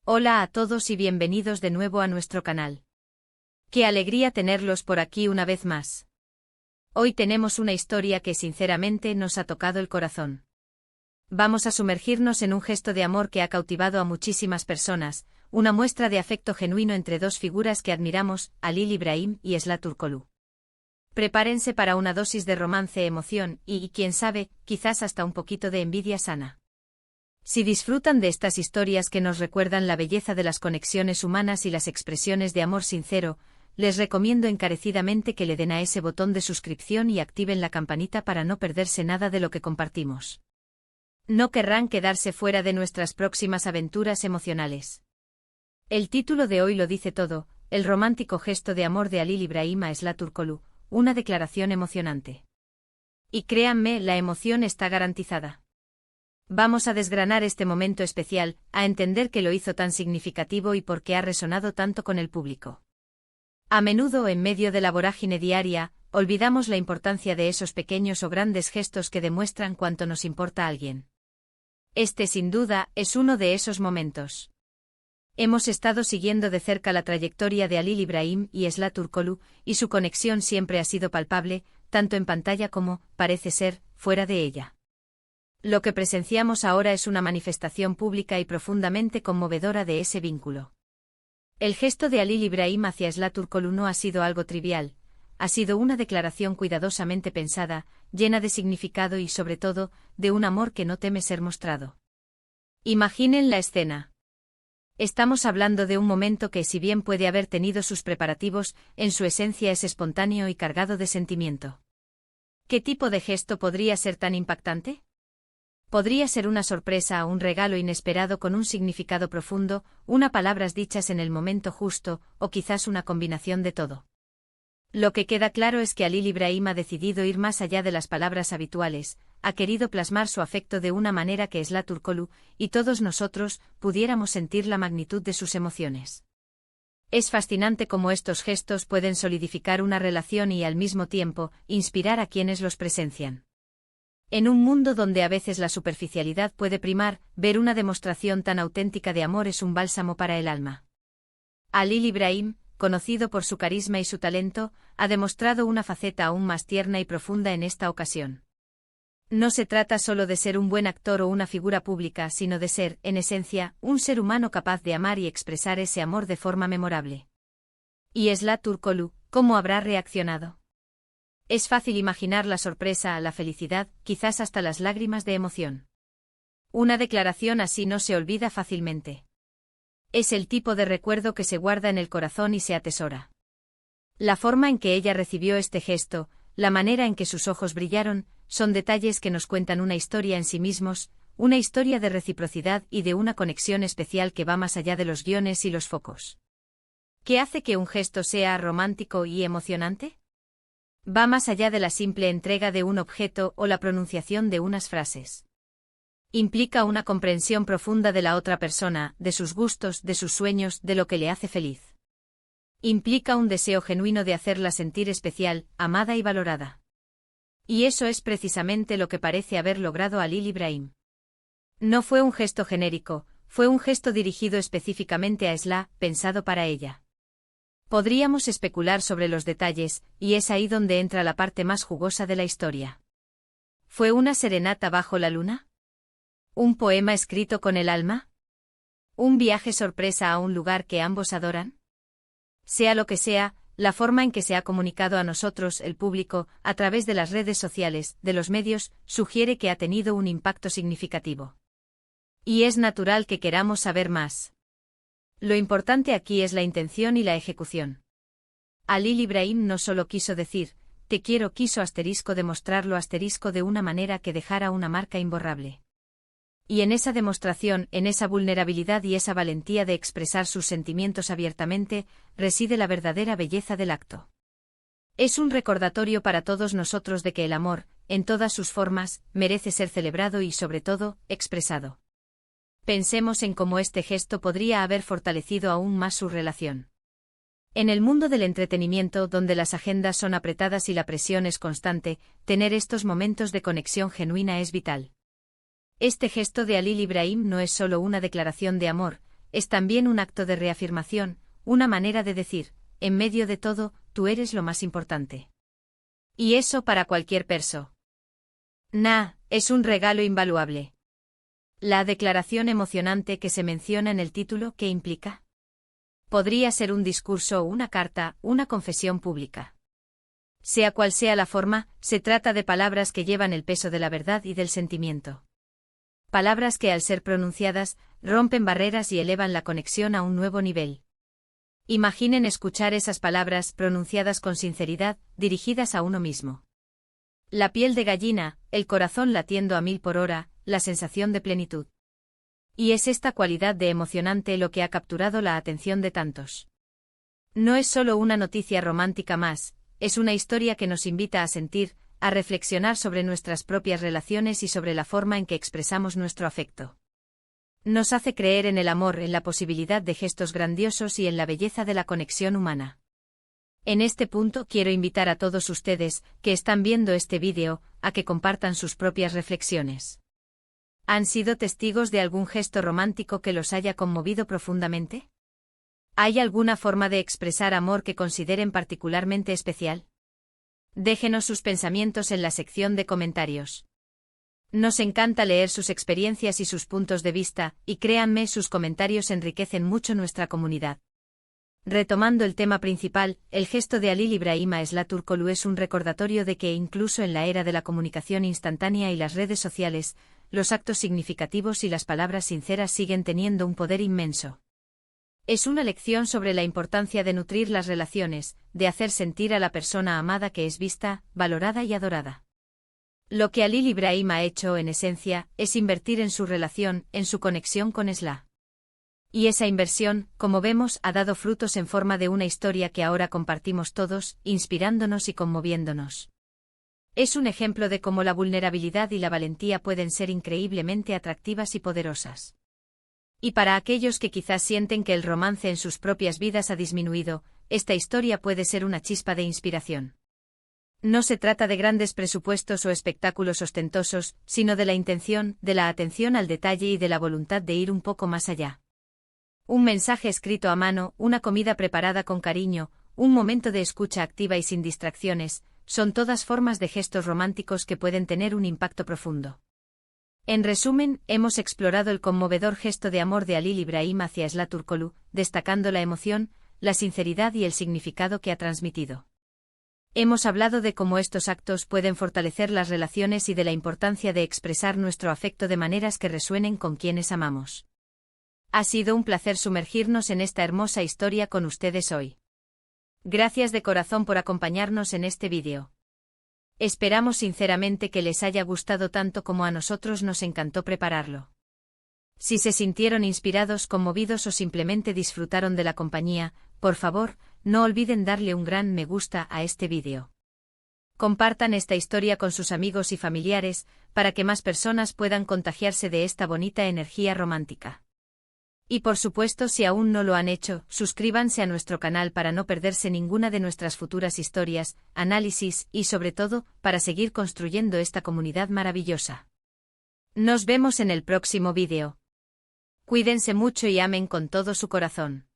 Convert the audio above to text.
Hola a todos y bienvenidos de nuevo a nuestro canal. Qué alegría tenerlos por aquí una vez más. Hoy tenemos una historia que sinceramente nos ha tocado el corazón. Vamos a sumergirnos en un gesto de amor que ha cautivado a muchísimas personas, una muestra de afecto genuino entre dos figuras que admiramos, Halil Ibrahim y Esla Turkoglu. Prepárense para una dosis de romance, emoción y, quién sabe, quizás hasta un poquito de envidia sana. Si disfrutan de estas historias que nos recuerdan la belleza de las conexiones humanas y las expresiones de amor sincero, les recomiendo encarecidamente que le den a ese botón de suscripción y activen la campanita para no perderse nada de lo que compartimos. No querrán quedarse fuera de nuestras próximas aventuras emocionales. El título de hoy lo dice todo: el romántico gesto de amor de Halil Ibrahim a Esla Turkoglu, una declaración emocionante. Y créanme, la emoción está garantizada. Vamos a desgranar este momento especial, a entender qué lo hizo tan significativo y por qué ha resonado tanto con el público. A menudo, en medio de la vorágine diaria, olvidamos la importancia de esos pequeños o grandes gestos que demuestran cuánto nos importa a alguien. Este, sin duda, es uno de esos momentos. Hemos estado siguiendo de cerca la trayectoria de Halil Ibrahim y Esla Turkoglu, y su conexión siempre ha sido palpable, tanto en pantalla como, parece ser, fuera de ella. Lo que presenciamos ahora es una manifestación pública y profundamente conmovedora de ese vínculo. El gesto de Halil Ibrahim hacia Esla Turkoglu no ha sido algo trivial, ha sido una declaración cuidadosamente pensada, llena de significado y, sobre todo, de un amor que no teme ser mostrado. Imaginen la escena. Estamos hablando de un momento que, si bien puede haber tenido sus preparativos, en su esencia es espontáneo y cargado de sentimiento. ¿Qué tipo de gesto podría ser tan impactante? Podría ser una sorpresa o un regalo inesperado con un significado profundo, unas palabras dichas en el momento justo, o quizás una combinación de todo. Lo que queda claro es que Halil Ibrahim ha decidido ir más allá de las palabras habituales, ha querido plasmar su afecto de una manera que Esla Turkoglu, y todos nosotros, pudiéramos sentir la magnitud de sus emociones. Es fascinante cómo estos gestos pueden solidificar una relación y, al mismo tiempo, inspirar a quienes los presencian. En un mundo donde a veces la superficialidad puede primar, ver una demostración tan auténtica de amor es un bálsamo para el alma. Halil Ibrahim, conocido por su carisma y su talento, ha demostrado una faceta aún más tierna y profunda en esta ocasión. No se trata solo de ser un buen actor o una figura pública, sino de ser, en esencia, un ser humano capaz de amar y expresar ese amor de forma memorable. ¿Y Esla Turkoglu, cómo habrá reaccionado? Es fácil imaginar la sorpresa, la felicidad, quizás hasta las lágrimas de emoción. Una declaración así no se olvida fácilmente. Es el tipo de recuerdo que se guarda en el corazón y se atesora. La forma en que ella recibió este gesto, la manera en que sus ojos brillaron, son detalles que nos cuentan una historia en sí mismos, una historia de reciprocidad y de una conexión especial que va más allá de los guiones y los focos. ¿Qué hace que un gesto sea romántico y emocionante? Va más allá de la simple entrega de un objeto o la pronunciación de unas frases. Implica una comprensión profunda de la otra persona, de sus gustos, de sus sueños, de lo que le hace feliz. Implica un deseo genuino de hacerla sentir especial, amada y valorada. Y eso es precisamente lo que parece haber logrado Halil Ibrahim. No fue un gesto genérico, fue un gesto dirigido específicamente a Esla, pensado para ella. Podríamos especular sobre los detalles, y es ahí donde entra la parte más jugosa de la historia. ¿Fue una serenata bajo la luna? ¿Un poema escrito con el alma? ¿Un viaje sorpresa a un lugar que ambos adoran? Sea lo que sea, la forma en que se ha comunicado a nosotros, el público, a través de las redes sociales, de los medios, sugiere que ha tenido un impacto significativo. Y es natural que queramos saber más. Lo importante aquí es la intención y la ejecución. Halil Ibrahim no solo quiso decir, te quiero, quiso demostrarlo de una manera que dejara una marca imborrable. Y en esa demostración, en esa vulnerabilidad y esa valentía de expresar sus sentimientos abiertamente, reside la verdadera belleza del acto. Es un recordatorio para todos nosotros de que el amor, en todas sus formas, merece ser celebrado y, sobre todo, expresado. Pensemos en cómo este gesto podría haber fortalecido aún más su relación. En el mundo del entretenimiento, donde las agendas son apretadas y la presión es constante, tener estos momentos de conexión genuina es vital. Este gesto de Halil Ibrahim no es solo una declaración de amor, es también un acto de reafirmación, una manera de decir, en medio de todo, tú eres lo más importante. Y eso para cualquier persona. Es un regalo invaluable. La declaración emocionante que se menciona en el título, ¿qué implica? Podría ser un discurso o una carta, una confesión pública. Sea cual sea la forma, se trata de palabras que llevan el peso de la verdad y del sentimiento. Palabras que, al ser pronunciadas, rompen barreras y elevan la conexión a un nuevo nivel. Imaginen escuchar esas palabras pronunciadas con sinceridad, dirigidas a uno mismo. La piel de gallina, el corazón latiendo a 1000 por hora, la sensación de plenitud. Y es esta cualidad de emocionante lo que ha capturado la atención de tantos. No es solo una noticia romántica más, es una historia que nos invita a sentir, a reflexionar sobre nuestras propias relaciones y sobre la forma en que expresamos nuestro afecto. Nos hace creer en el amor, en la posibilidad de gestos grandiosos y en la belleza de la conexión humana. En este punto quiero invitar a todos ustedes, que están viendo este vídeo, a que compartan sus propias reflexiones. ¿Han sido testigos de algún gesto romántico que los haya conmovido profundamente? ¿Hay alguna forma de expresar amor que consideren particularmente especial? Déjenos sus pensamientos en la sección de comentarios. Nos encanta leer sus experiencias y sus puntos de vista, y créanme, sus comentarios enriquecen mucho nuestra comunidad. Retomando el tema principal, el gesto de Halil İbrahim Öztürkoğlu es un recordatorio de que incluso en la era de la comunicación instantánea y las redes sociales, los actos significativos y las palabras sinceras siguen teniendo un poder inmenso. Es una lección sobre la importancia de nutrir las relaciones, de hacer sentir a la persona amada que es vista, valorada y adorada. Lo que Halil İbrahim ha hecho, en esencia, es invertir en su relación, en su conexión con Esla. Y esa inversión, como vemos, ha dado frutos en forma de una historia que ahora compartimos todos, inspirándonos y conmoviéndonos. Es un ejemplo de cómo la vulnerabilidad y la valentía pueden ser increíblemente atractivas y poderosas. Y para aquellos que quizás sienten que el romance en sus propias vidas ha disminuido, esta historia puede ser una chispa de inspiración. No se trata de grandes presupuestos o espectáculos ostentosos, sino de la intención, de la atención al detalle y de la voluntad de ir un poco más allá. Un mensaje escrito a mano, una comida preparada con cariño, un momento de escucha activa y sin distracciones, son todas formas de gestos románticos que pueden tener un impacto profundo. En resumen, hemos explorado el conmovedor gesto de amor de Halil İbrahim hacia Öztürkoğlu, destacando la emoción, la sinceridad y el significado que ha transmitido. Hemos hablado de cómo estos actos pueden fortalecer las relaciones y de la importancia de expresar nuestro afecto de maneras que resuenen con quienes amamos. Ha sido un placer sumergirnos en esta hermosa historia con ustedes hoy. Gracias de corazón por acompañarnos en este vídeo. Esperamos sinceramente que les haya gustado tanto como a nosotros nos encantó prepararlo. Si se sintieron inspirados, conmovidos o simplemente disfrutaron de la compañía, por favor, no olviden darle un gran me gusta a este vídeo. Compartan esta historia con sus amigos y familiares, para que más personas puedan contagiarse de esta bonita energía romántica. Y por supuesto, si aún no lo han hecho, suscríbanse a nuestro canal para no perderse ninguna de nuestras futuras historias, análisis y sobre todo, para seguir construyendo esta comunidad maravillosa. Nos vemos en el próximo vídeo. Cuídense mucho y amen con todo su corazón.